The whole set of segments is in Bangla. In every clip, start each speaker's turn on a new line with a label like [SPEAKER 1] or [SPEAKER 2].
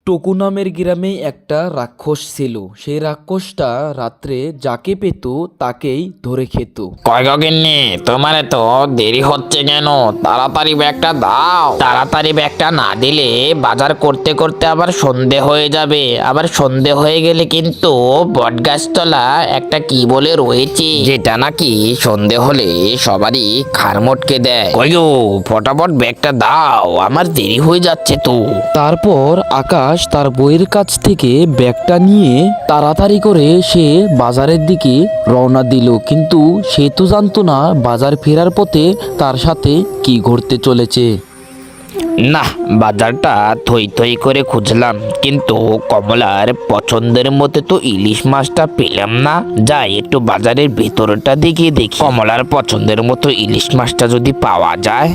[SPEAKER 1] টকু নামের গ্রামে একটা রাক্ষস ছিল। সেই রাক্ষসটা রাত্রে যাকে পেত তাকেই ধরে খেত।
[SPEAKER 2] কয় গো গিন্নি, তোমার তো দেরি হচ্ছে কেন? তাড়াতাড়ি ব্যাগটা দাও। তাড়াতাড়ি ব্যাগটা না দিলে বাজার করতে করতে আবার সন্ধে হয়ে যাবে। আবার সন্ধে হয়ে গেলে কিন্তু বটগাছতলা একটা কি বলে রয়েছে, যেটা নাকি সন্ধে হলে সবারই ঘাড় মটকে দেয়। কই গো, ফটাফট ব্যাগটা দাও, আমার দেরি হয়ে যাচ্ছে তো।
[SPEAKER 1] তারপর আকাশ তার বইয়ের কাছ থেকে ব্যাগটা নিয়ে তাড়াতাড়ি করে সে বাজারের দিকে রওনা দিল, কিন্তু সে তো জানতো না বাজার ফেরার পথে তার সাথে কি ঘটতে চলেছে।
[SPEAKER 2] না, বাজারটা থই থই করে খুঁজলাম, কিন্তু কমলার পছন্দের মতো তো ইলিশ মাছটা পেলাম না। যাই একটু বাজারের ভেতরটা দিকে দেখি, কমলার পছন্দের মতো ইলিশ মাছটা যদি পাওয়া যায়।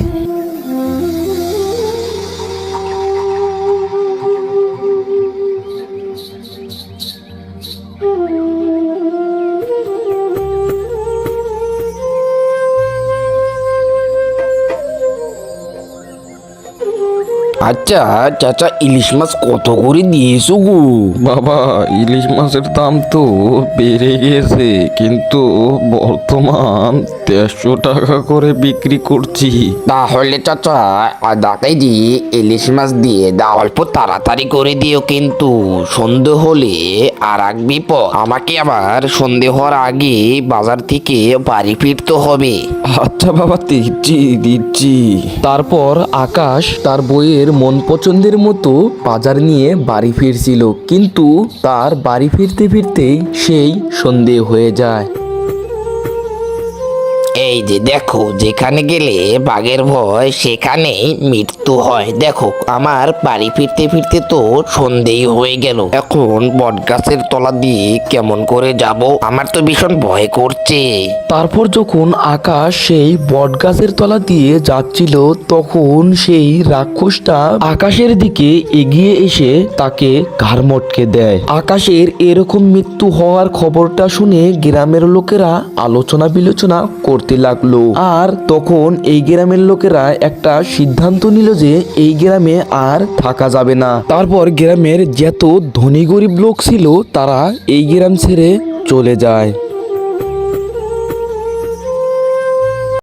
[SPEAKER 2] আচ্ছা চাচা, ইলিশ মাছ কত করে দিয়েছো গো?
[SPEAKER 3] বাবা, ইলিশ মাছের দাম তো বেড়ে গেছে, কিন্তু বর্তমান 150 টাকা করে বিক্রি করছি।
[SPEAKER 2] তাহলে চাচা আধা কেজি ইলিশ মাছ দিয়ে দাও, অল্প তাড়াতাড়ি করে দিও, কিন্তু সন্ধে হলে আর এক বিপদ, আমাকে আবার সন্ধে হওয়ার আগে বাজার থেকে বাড়ি ফিরতে হবে।
[SPEAKER 3] আচ্ছা বাবা, দিচ্ছি।
[SPEAKER 1] তারপর আকাশ তার বইয়ের মন পছন্দের মতো বাজার নিয়ে বাড়ি ফিরছিল, কিন্তু তার বাড়ি ফিরতে ফিরতেই সেই সন্ধে হয়ে যায়।
[SPEAKER 2] এই যে দেখো, যেখানে গেলে বাঘের ভয় সেখানেই মৃত্যু হয়। দেখো, আমার বাড়ি ফিরতে ফিরতে তো সন্ধেই হয়ে গেল। এখন বটগাছের তলা দিয়ে কেমন করে যাব? আমার তো ভীষণ ভয় করছে।
[SPEAKER 1] তারপর যখন আকাশ সেই বটগাছের তলা দিয়ে যাচ্ছিল, তখন সেই রাক্ষসটা আকাশের দিকে এগিয়ে এসে তাকে ঘাড় মটকে দেয়। আকাশের এরকম মৃত্যু হওয়ার খবরটা শুনে গ্রামের লোকেরা আলোচনা বিলোচনা করতে লাগলো, আর তখন এই গ্রামের লোকেরা একটা সিদ্ধান্ত নিল যে এই গ্রামে আর থাকা যাবে না। তারপর গ্রামের যত ধনী গরিব লোক ছিল তারা এই গ্রাম ছেড়ে চলে যায়।